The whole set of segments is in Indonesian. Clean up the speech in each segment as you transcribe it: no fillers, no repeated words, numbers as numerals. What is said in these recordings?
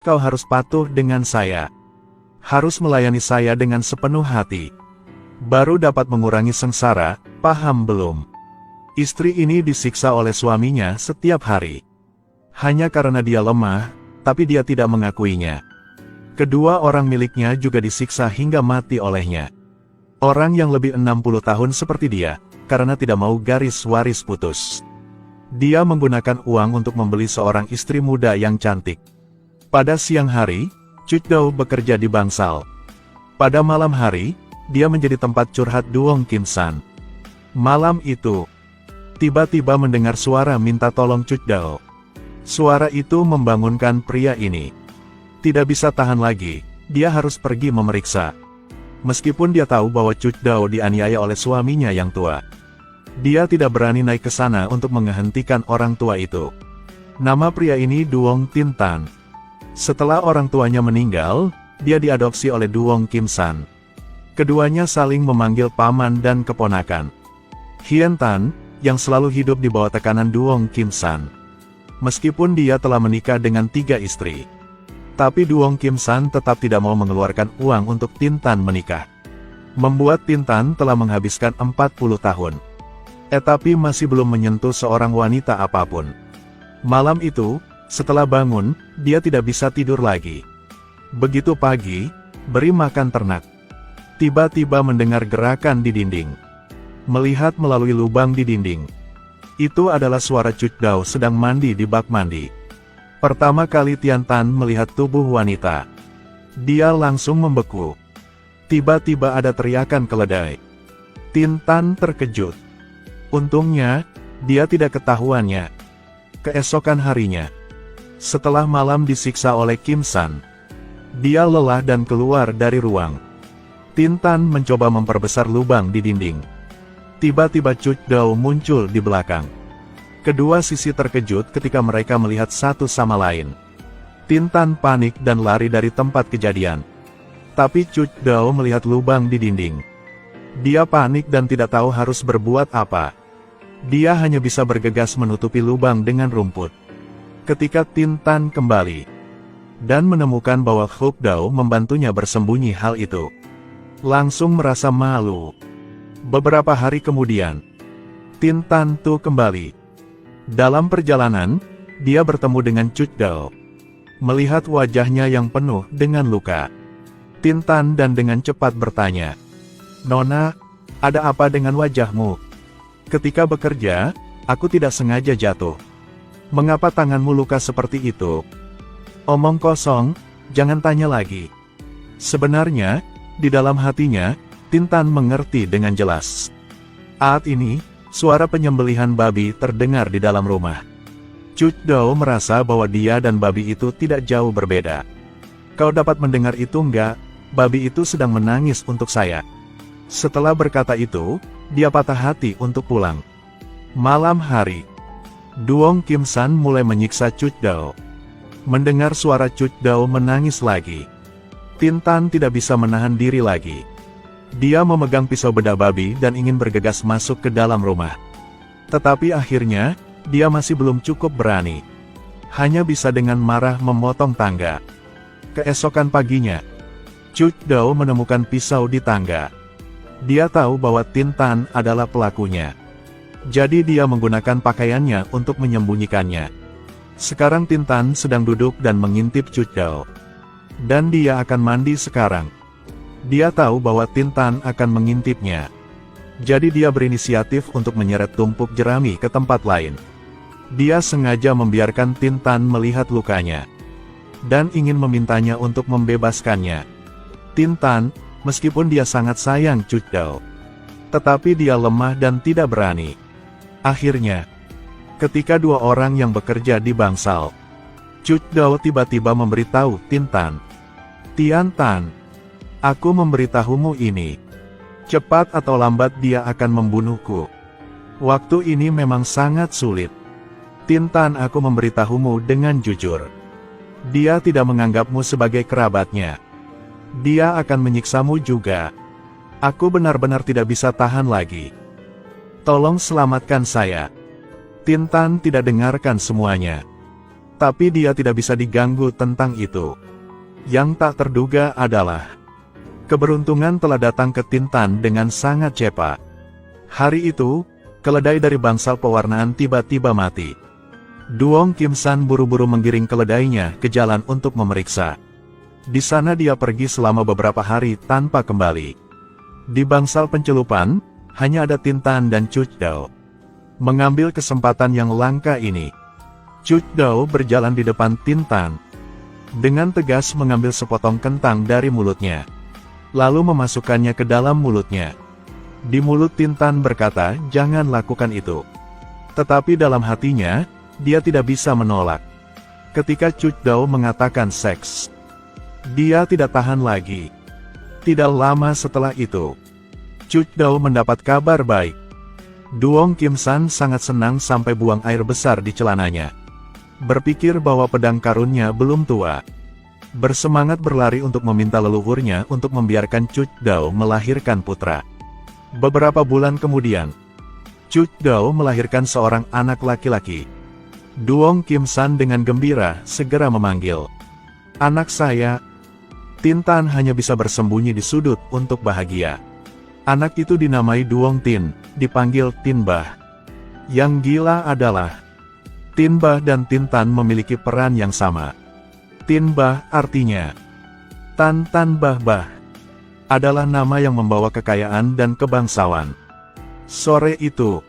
kau harus patuh dengan saya. Harus melayani saya dengan sepenuh hati. Baru dapat mengurangi sengsara, paham belum? Istri ini disiksa oleh suaminya setiap hari. Hanya karena dia lemah, tapi dia tidak mengakuinya. Kedua orang miliknya juga disiksa hingga mati olehnya. Orang yang lebih 60 tahun seperti dia, karena tidak mau garis waris putus. Dia menggunakan uang untuk membeli seorang istri muda yang cantik. Pada siang hari, Chutdao bekerja di bangsal. Pada malam hari, dia menjadi tempat curhat Duong Kim San. Malam itu, tiba-tiba mendengar suara minta tolong Chutdao. Suara itu membangunkan pria ini. Tidak bisa tahan lagi, dia harus pergi memeriksa. Meskipun dia tahu bahwa Chutdao dianiaya oleh suaminya yang tua. Dia tidak berani naik ke sana untuk menghentikan orang tua itu. Nama pria ini Duong Tin Tan. Setelah orang tuanya meninggal, dia diadopsi oleh Duong Kim San. Keduanya saling memanggil paman dan keponakan. Hien Tan, yang selalu hidup di bawah tekanan Duong Kim San. Meskipun dia telah menikah dengan 3 istri. Tapi Duong Kim San tetap tidak mau mengeluarkan uang untuk Tin Tan menikah. Membuat Tin Tan telah menghabiskan 40 tahun. Tapi masih belum menyentuh seorang wanita apapun. Malam itu, setelah bangun, dia tidak bisa tidur lagi. Begitu pagi, beri makan ternak. Tiba-tiba mendengar gerakan di dinding. Melihat melalui lubang di dinding. Itu adalah suara Chutdao sedang mandi di bak mandi. Pertama kali Tian Tan melihat tubuh wanita. Dia langsung membeku. Tiba-tiba ada teriakan keledai. Tin Tan terkejut. Untungnya, dia tidak ketahuannya. Keesokan harinya, setelah malam disiksa oleh Kim San, dia lelah dan keluar dari ruang. Tin Tan mencoba memperbesar lubang di dinding. Tiba-tiba Chutdao muncul di belakang. Kedua sisi terkejut ketika mereka melihat satu sama lain. Tin Tan panik dan lari dari tempat kejadian. Tapi Chutdao melihat lubang di dinding. Dia panik dan tidak tahu harus berbuat apa. Dia hanya bisa bergegas menutupi lubang dengan rumput. Ketika Tin Tan kembali dan menemukan bahwa Chutdao membantunya bersembunyi hal itu, langsung merasa malu. Beberapa hari kemudian, Tin Tan tuh kembali. Dalam perjalanan, dia bertemu dengan Chutdao. Melihat wajahnya yang penuh dengan luka, Tin Tan dan dengan cepat bertanya, "Nona, ada apa dengan wajahmu? Ketika bekerja, aku tidak sengaja jatuh. Mengapa tanganmu luka seperti itu?" Omong kosong, jangan tanya lagi. Sebenarnya, di dalam hatinya, Tin Tan mengerti dengan jelas. Saat ini, suara penyembelihan babi terdengar di dalam rumah. Chutdao merasa bahwa dia dan babi itu tidak jauh berbeda. "Kau dapat mendengar itu enggak? Babi itu sedang menangis untuk saya." Setelah berkata itu, dia patah hati untuk pulang. Malam hari, Duong Kim San mulai menyiksa Chutdao. Mendengar suara Chutdao menangis lagi, Tin Tan tidak bisa menahan diri lagi. Dia memegang pisau bedah babi dan ingin bergegas masuk ke dalam rumah. Tetapi akhirnya, dia masih belum cukup berani. Hanya bisa dengan marah memotong tangga. Keesokan paginya, Chutdao menemukan pisau di tangga. Dia tahu bahwa Tin Tan adalah pelakunya. Jadi dia menggunakan pakaiannya untuk menyembunyikannya. Sekarang Tin Tan sedang duduk dan mengintip Chutdao. Dan dia akan mandi sekarang. Dia tahu bahwa Tin Tan akan mengintipnya. Jadi dia berinisiatif untuk menyeret tumpuk jerami ke tempat lain. Dia sengaja membiarkan Tin Tan melihat lukanya. Dan ingin memintanya untuk membebaskannya. Tin Tan, meskipun dia sangat sayang Chutdao, tetapi dia lemah dan tidak berani. Akhirnya, ketika dua orang yang bekerja di bangsal, Chutdao tiba-tiba memberitahu Tin Tan. "Tian Tan, aku memberitahumu ini. Cepat atau lambat dia akan membunuhku. Waktu ini memang sangat sulit. Tin Tan, aku memberitahumu dengan jujur. Dia tidak menganggapmu sebagai kerabatnya. Dia akan menyiksamu juga. Aku benar-benar tidak bisa tahan lagi. Tolong selamatkan saya." Tin Tan tidak dengarkan semuanya. Tapi dia tidak bisa diganggu tentang itu. Yang tak terduga adalah keberuntungan telah datang ke Tin Tan dengan sangat cepat. Hari itu, keledai dari bangsal pewarnaan tiba-tiba mati. Duong Kim San buru-buru menggiring keledainya ke jalan untuk memeriksa. Di sana dia pergi selama beberapa hari tanpa kembali. Di bangsal pencelupan, hanya ada Tin Tan dan Cuc Dao. Mengambil kesempatan yang langka ini, Cuc Dao berjalan di depan Tin Tan. Dengan tegas mengambil sepotong kentang dari mulutnya. Lalu memasukkannya ke dalam mulutnya. Di mulut Tin Tan berkata, "Jangan lakukan itu." Tetapi dalam hatinya, dia tidak bisa menolak. Ketika Cuc Dao mengatakan seks, dia tidak tahan lagi. Tidak lama setelah itu, Cuc Dao mendapat kabar baik. Duong Kim San sangat senang sampai buang air besar di celananya. Berpikir bahwa pedang karunnya belum tua. Bersemangat berlari untuk meminta leluhurnya untuk membiarkan Cuc Dao melahirkan putra. Beberapa bulan kemudian, Cuc Dao melahirkan seorang anak laki-laki. Duong Kim San dengan gembira segera memanggil, "Anak saya." Tin Tan hanya bisa bersembunyi di sudut untuk bahagia. Anak itu dinamai Duong Tin, dipanggil Tin Bah. Yang gila adalah, Tin Bah dan Tin Tan memiliki peran yang sama. Tin Bah artinya Tan Tan Bah Bah, adalah nama yang membawa kekayaan dan kebangsawan. Sore itu,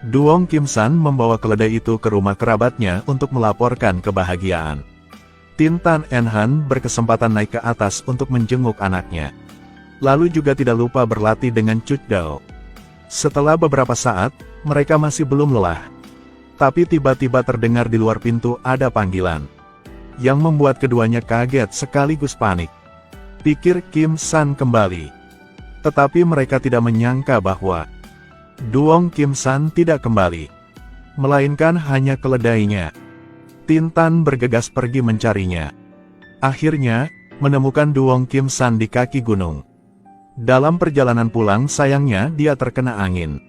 Duong Kim San membawa keledai itu ke rumah kerabatnya untuk melaporkan kebahagiaan. Tin Tan En Han berkesempatan naik ke atas untuk menjenguk anaknya. Lalu juga tidak lupa berlatih dengan Cuc Dao. Setelah beberapa saat, mereka masih belum lelah. Tapi tiba-tiba terdengar di luar pintu ada panggilan, yang membuat keduanya kaget sekaligus panik. Pikir Kim San kembali. Tetapi mereka tidak menyangka bahwa Duong Kim San tidak kembali, melainkan hanya keledainya. Tin Tan bergegas pergi mencarinya. Akhirnya, menemukan Duong Kim San di kaki gunung. Dalam perjalanan pulang sayangnya dia terkena angin,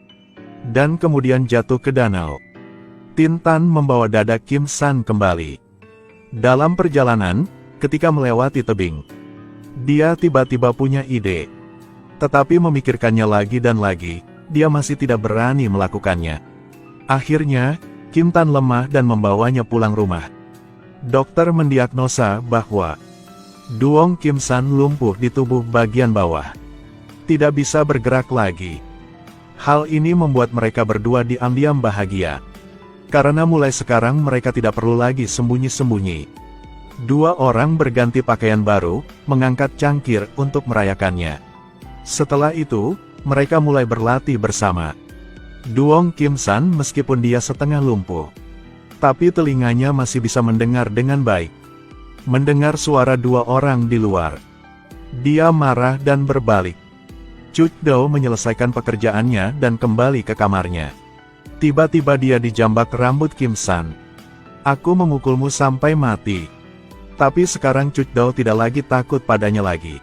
dan kemudian jatuh ke danau. Tin Tan membawa dada Kim San kembali. Dalam perjalanan, ketika melewati tebing, dia tiba-tiba punya ide. Tetapi memikirkannya lagi dan lagi, dia masih tidak berani melakukannya. Akhirnya, Kim Tan lemah dan membawanya pulang rumah. Dokter mendiagnosa bahwa Duong Kim San lumpuh di tubuh bagian bawah. Tidak bisa bergerak lagi. Hal ini membuat mereka berdua diam-diam bahagia. Karena mulai sekarang mereka tidak perlu lagi sembunyi-sembunyi. Dua orang berganti pakaian baru, mengangkat cangkir untuk merayakannya. Setelah itu, mereka mulai berlatih bersama. Duong Kim San meskipun dia setengah lumpuh, tapi telinganya masih bisa mendengar dengan baik. Mendengar suara dua orang di luar. Dia marah dan berbalik. Cuc Dao menyelesaikan pekerjaannya dan kembali ke kamarnya. Tiba-tiba dia dijambak rambut Kim San. "Aku memukulmu sampai mati." Tapi sekarang Cuc Dao tidak lagi takut padanya lagi.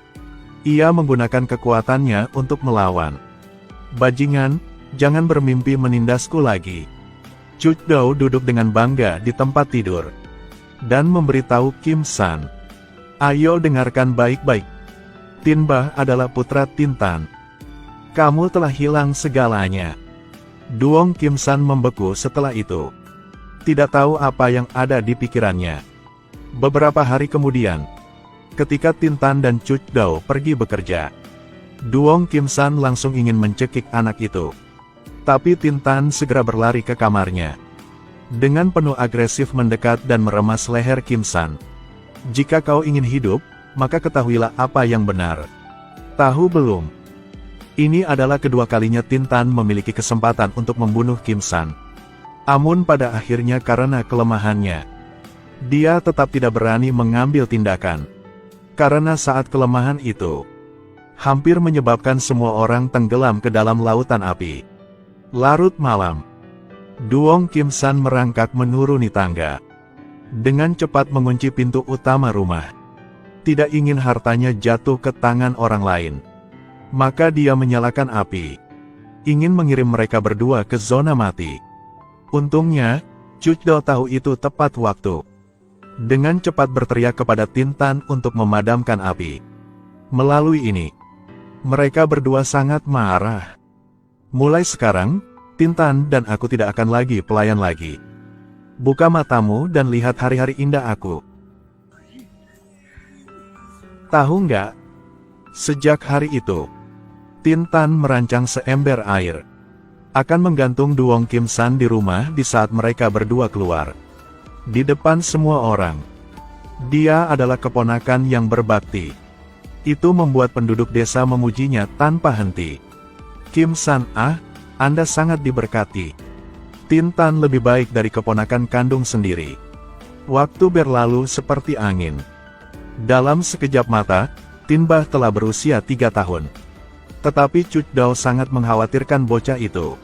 Ia menggunakan kekuatannya untuk melawan. "Bajingan, jangan bermimpi menindasku lagi." Cuc Dao duduk dengan bangga di tempat tidur, dan memberitahu Kim San, "Ayo dengarkan baik-baik. Tin Bah adalah putra Tin Tan. Kamu telah hilang segalanya." Duong Kim San membeku setelah itu. Tidak tahu apa yang ada di pikirannya. Beberapa hari kemudian, ketika Tin Tan dan Cuc Dao pergi bekerja, Duong Kim San langsung ingin mencekik anak itu. Tapi Tin Tan segera berlari ke kamarnya. Dengan penuh agresif mendekat dan meremas leher Kim San. "Jika kau ingin hidup, maka ketahuilah apa yang benar. Tahu belum?" Ini adalah kedua kalinya Tin Tan memiliki kesempatan untuk membunuh Kim San. Namun pada akhirnya karena kelemahannya, dia tetap tidak berani mengambil tindakan. Karena saat kelemahan itu, hampir menyebabkan semua orang tenggelam ke dalam lautan api. Larut malam, Duong Kim San merangkak menuruni tangga. Dengan cepat mengunci pintu utama rumah. Tidak ingin hartanya jatuh ke tangan orang lain. Maka dia menyalakan api. Ingin mengirim mereka berdua ke zona mati. Untungnya, Cuc Dao tahu itu tepat waktu. dengan cepat berteriak kepada Tin Tan untuk memadamkan api. Melalui ini, mereka berdua sangat marah. Mulai sekarang, Tin Tan dan aku tidak akan lagi pelayan lagi. Buka matamu dan lihat hari-hari indah aku. Tahu nggak? Sejak hari itu, Tin Tan merancang seember air. Akan menggantung Duong Kim San di rumah di saat mereka berdua keluar. Di depan semua orang. Dia adalah keponakan yang berbakti. Itu membuat penduduk desa memujinya tanpa henti. Kim San, Anda sangat diberkati. Tin Tan lebih baik dari keponakan kandung sendiri. Waktu berlalu seperti angin. Dalam sekejap mata, Tin Bah telah berusia 3 tahun. Tetapi Cuc Dao sangat mengkhawatirkan bocah itu.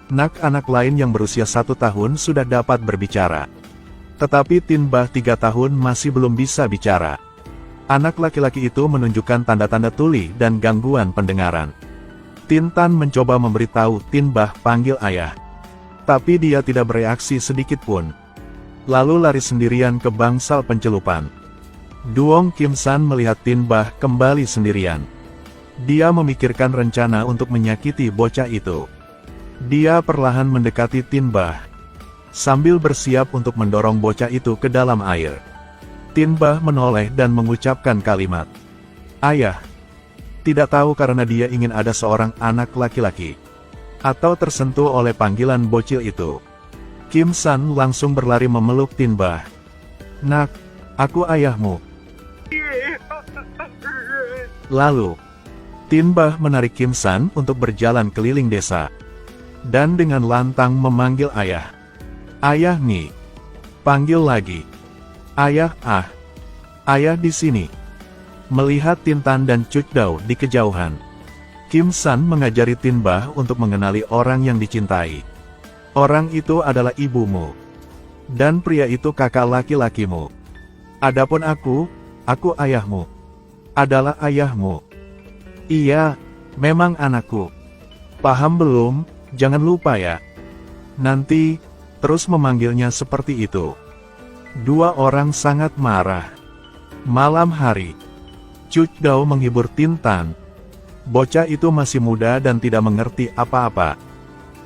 Anak-anak lain yang berusia 1 tahun sudah dapat berbicara. Tetapi Tin Bah 3 tahun masih belum bisa bicara. Anak laki-laki itu menunjukkan tanda-tanda tuli dan gangguan pendengaran. Tin Tan mencoba memberitahu Tin Bah panggil ayah. Tapi dia tidak bereaksi sedikit pun. Lalu lari sendirian ke bangsal pencelupan. Duong Kim San melihat Tin Bah kembali sendirian. Dia memikirkan rencana untuk menyakiti bocah itu. Dia perlahan mendekati Tin Bah, sambil bersiap untuk mendorong bocah itu ke dalam air. Tin Bah menoleh dan mengucapkan kalimat, "Ayah." Tidak tahu karena dia ingin ada seorang anak laki-laki, atau tersentuh oleh panggilan bocil itu. Kim San langsung berlari memeluk Tin Bah. "Nak, aku ayahmu." Lalu, Tin Bah menarik Kim San untuk berjalan keliling desa. Dan dengan lantang memanggil ayah. "Ayah nih." Panggil lagi. "Ayah, Ayah di sini." Melihat Tin Tan dan Cuc Dao di kejauhan, Kim San mengajari Tin Bah untuk mengenali orang yang dicintai. Orang itu adalah ibumu. Dan pria itu kakak laki-lakimu. Adapun aku ayahmu. Adalah ayahmu. Iya, memang anakku. Paham belum? Jangan lupa ya. Nanti, terus memanggilnya seperti itu. Dua orang sangat marah. Malam hari, Cuc Dao menghibur Tin Tan. Bocah itu masih muda dan tidak mengerti apa-apa.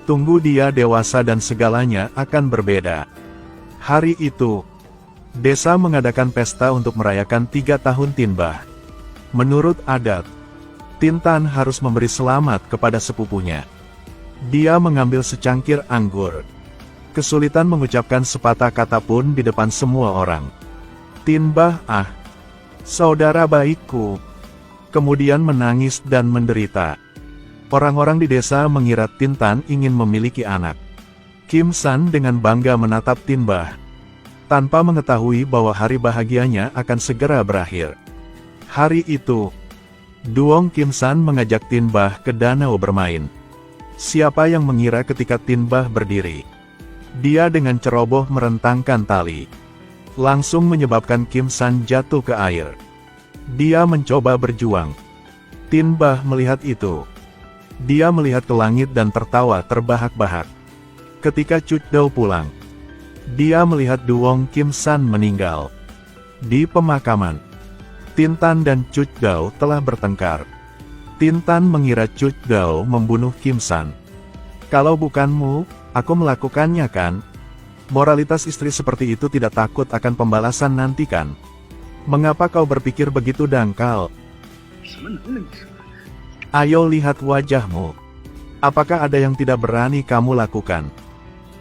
Tunggu dia dewasa dan segalanya akan berbeda. Hari itu, desa mengadakan pesta untuk merayakan 3 tahun Tin Bah. Menurut adat, Tin Tan harus memberi selamat kepada sepupunya. Dia mengambil secangkir anggur. Kesulitan mengucapkan sepatah kata pun di depan semua orang. Tin Bah, saudara baikku. Kemudian menangis dan menderita. Orang-orang di desa mengira Tin Tan ingin memiliki anak. Kim San dengan bangga menatap Tin Bah, tanpa mengetahui bahwa hari bahagianya akan segera berakhir. Hari itu, Duong Kim San mengajak Tin Bah ke danau bermain. Siapa yang mengira ketika Tin Bah berdiri, dia dengan ceroboh merentangkan tali, langsung menyebabkan Kim San jatuh ke air. Dia mencoba berjuang. Tin Bah melihat itu. Dia melihat ke langit dan tertawa terbahak-bahak. Ketika Cuc Dao pulang, dia melihat Duong Kim San meninggal. Di pemakaman, Tin Tan dan Cuc Dao telah bertengkar. Tin Tan mengira Cuc Dao membunuh Kim San. Kalau bukanmu, aku melakukannya kan? Moralitas istri seperti itu tidak takut akan pembalasan nanti kan? Mengapa kau berpikir begitu dangkal? Ayo lihat wajahmu. Apakah ada yang tidak berani kamu lakukan?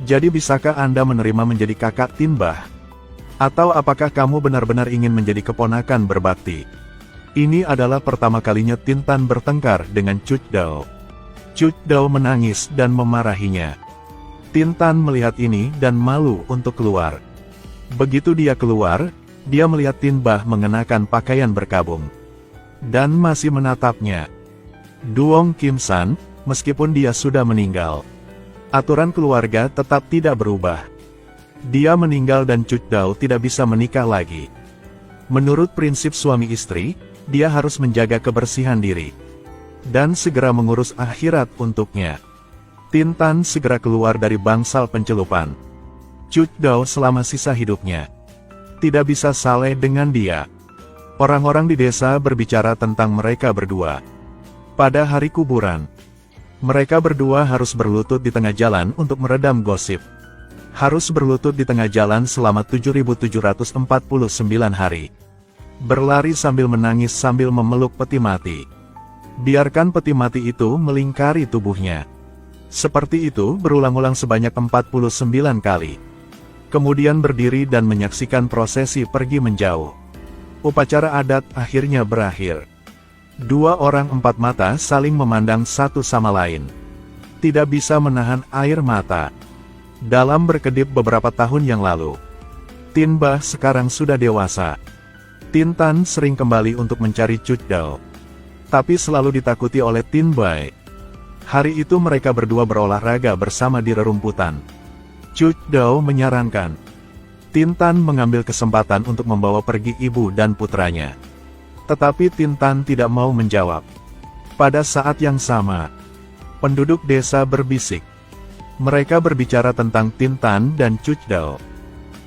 Jadi bisakah Anda menerima menjadi kakak Tin Bah? Atau apakah kamu benar-benar ingin menjadi keponakan berbakti? Ini adalah pertama kalinya Tin Tan bertengkar dengan Cuc Dao. Cuc Dao menangis dan memarahinya. Tin Tan melihat ini dan malu untuk keluar. Begitu dia keluar, dia melihat Tin Bah mengenakan pakaian berkabung. Dan masih menatapnya. Duong Kim San, meskipun dia sudah meninggal, aturan keluarga tetap tidak berubah. Dia meninggal dan Cuc Dao tidak bisa menikah lagi. Menurut prinsip suami istri, dia harus menjaga kebersihan diri dan segera mengurus akhirat untuknya. Tin Tan segera keluar dari bangsal pencelupan. Cuc Dao selama sisa hidupnya Tidak bisa saleh dengan dia. Orang-orang di desa berbicara tentang mereka berdua. Pada hari kuburan, mereka berdua harus berlutut di tengah jalan untuk meredam gosip. Harus berlutut di tengah jalan selama 7.749 hari. Berlari sambil menangis sambil memeluk peti mati. Biarkan peti mati itu melingkari tubuhnya. Seperti itu berulang-ulang sebanyak 49 kali. Kemudian berdiri dan menyaksikan prosesi pergi menjauh. Upacara adat akhirnya berakhir. Dua orang empat mata saling memandang satu sama lain. Tidak bisa menahan air mata. Dalam berkedip beberapa tahun yang lalu, Tin Bah sekarang sudah dewasa. Tin Tan sering kembali untuk mencari Cuc Dao, tapi selalu ditakuti oleh Tin Bai. Hari itu mereka berdua berolahraga bersama di rerumputan. Cuc Dao menyarankan Tin Tan mengambil kesempatan untuk membawa pergi ibu dan putranya. Tetapi Tin Tan tidak mau menjawab. Pada saat yang sama, penduduk desa berbisik. Mereka berbicara tentang Tin Tan dan Cuc Dao.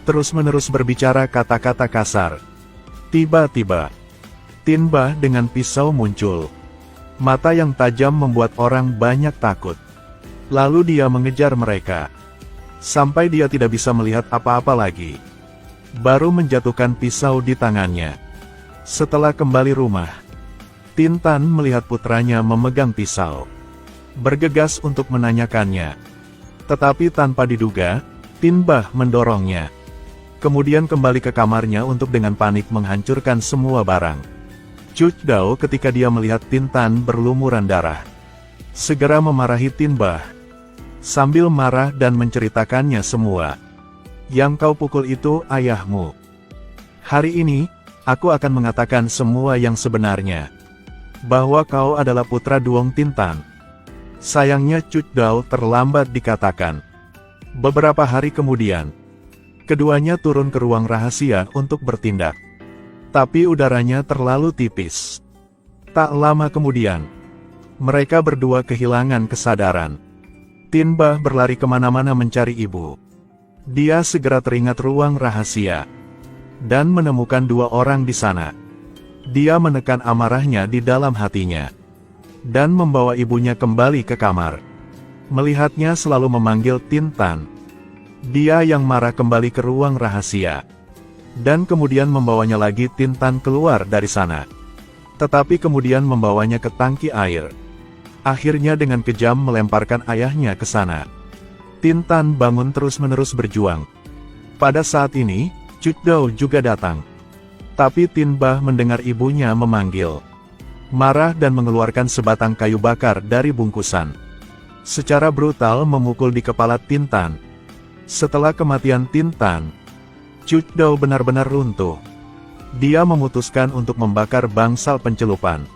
Terus-menerus berbicara kata-kata kasar. Tiba-tiba, Tin Bah dengan pisau muncul. Mata yang tajam membuat orang banyak takut. Lalu dia mengejar mereka. Sampai dia tidak bisa melihat apa-apa lagi. Baru menjatuhkan pisau di tangannya. Setelah kembali rumah, Tin Tan melihat putranya memegang pisau. Bergegas untuk menanyakannya. Tetapi tanpa diduga, Tin Bah mendorongnya. Kemudian kembali ke kamarnya untuk dengan panik menghancurkan semua barang. Cuc Dao ketika dia melihat Tin Tan berlumuran darah, segera memarahi Tin Bah. Sambil marah dan menceritakannya semua. Yang kau pukul itu ayahmu. Hari ini, aku akan mengatakan semua yang sebenarnya. Bahwa kau adalah putra Duong Tin Tan. Sayangnya Cuc Dao terlambat dikatakan. Beberapa hari kemudian, keduanya turun ke ruang rahasia untuk bertindak. Tapi udaranya terlalu tipis. Tak lama kemudian, mereka berdua kehilangan kesadaran. Tin Bah berlari kemana-mana mencari ibu. Dia segera teringat ruang rahasia. Dan menemukan dua orang di sana. Dia menekan amarahnya di dalam hatinya. Dan membawa ibunya kembali ke kamar. Melihatnya selalu memanggil Tin Tan. Dia yang marah kembali ke ruang rahasia. Dan kemudian membawanya lagi Tin Tan keluar dari sana. Tetapi kemudian membawanya ke tangki air. Akhirnya dengan kejam melemparkan ayahnya ke sana. Tin Tan bangun terus-menerus berjuang. Pada saat ini, Cuc Dao juga datang. Tapi Tin Bah mendengar ibunya memanggil. Marah dan mengeluarkan sebatang kayu bakar dari bungkusan. Secara brutal memukul di kepala Tin Tan. Setelah kematian Tin Tan, Cuc Dao benar-benar runtuh. Dia memutuskan untuk membakar bangsal pencelupan.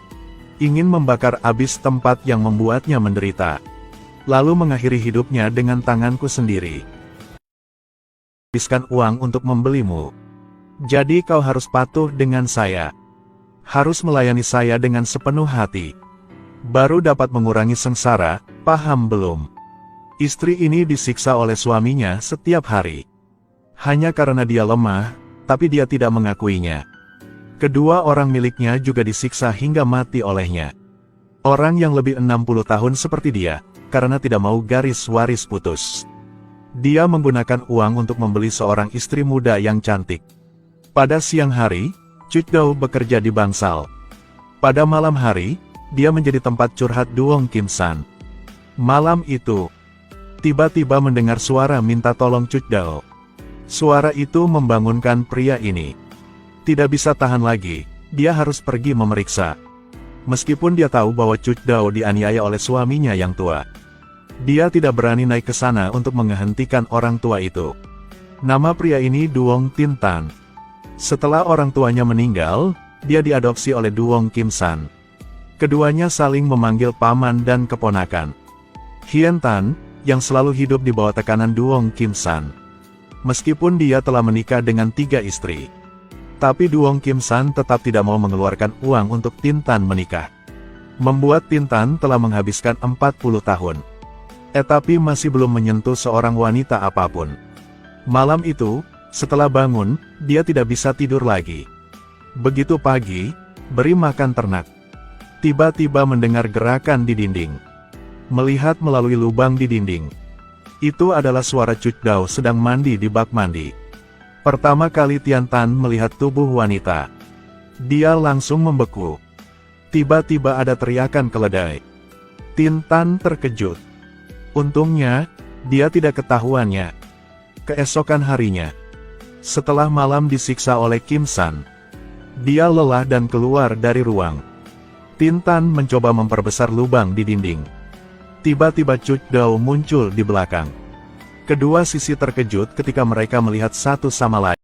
Ingin membakar habis tempat yang membuatnya menderita. Lalu mengakhiri hidupnya dengan tanganku sendiri. Habiskan uang untuk membelimu. Jadi kau harus patuh dengan saya. Harus melayani saya dengan sepenuh hati. Baru dapat mengurangi sengsara, paham belum? Istri ini disiksa oleh suaminya setiap hari. Hanya karena dia lemah, tapi dia tidak mengakuinya. Kedua orang miliknya juga disiksa hingga mati olehnya. Orang yang lebih 60 tahun seperti dia, karena tidak mau garis waris putus. Dia menggunakan uang untuk membeli seorang istri muda yang cantik. Pada siang hari, Cuc Dao bekerja di bangsal. Pada malam hari, dia menjadi tempat curhat Duong Kim San. Malam itu, tiba-tiba mendengar suara minta tolong Cuc Dao. Suara itu membangunkan pria ini. Tidak bisa tahan lagi, dia harus pergi memeriksa. Meskipun dia tahu bahwa Cuc Dao dianiaya oleh suaminya yang tua. Dia tidak berani naik ke sana untuk menghentikan orang tua itu. Nama pria ini Duong Tin Tan. Setelah orang tuanya meninggal, dia diadopsi oleh Duong Kim San. Keduanya saling memanggil paman dan keponakan. Hien Tan, yang selalu hidup di bawah tekanan Duong Kim San. Meskipun dia telah menikah dengan 3 istri. Tapi Duong Kim San tetap tidak mau mengeluarkan uang untuk Tin Tan menikah. Membuat Tin Tan telah menghabiskan 40 tahun. Tapi masih belum menyentuh seorang wanita apapun. Malam itu, Setelah bangun, dia tidak bisa tidur lagi. Begitu pagi, beri makan ternak. Tiba-tiba mendengar gerakan di dinding. Melihat melalui lubang di dinding. Itu adalah suara Cucdao sedang mandi di bak mandi. Pertama kali Tian Tan melihat tubuh wanita. Dia langsung membeku. Tiba-tiba ada teriakan keledai. Tian Tan terkejut. Untungnya, dia tidak ketahuannya. Keesokan harinya, setelah malam disiksa oleh Kim San, dia lelah dan keluar dari ruang. Tian Tan mencoba memperbesar lubang di dinding. Tiba-tiba Cucdao muncul di belakang. Kedua sisi terkejut ketika mereka melihat satu sama lain.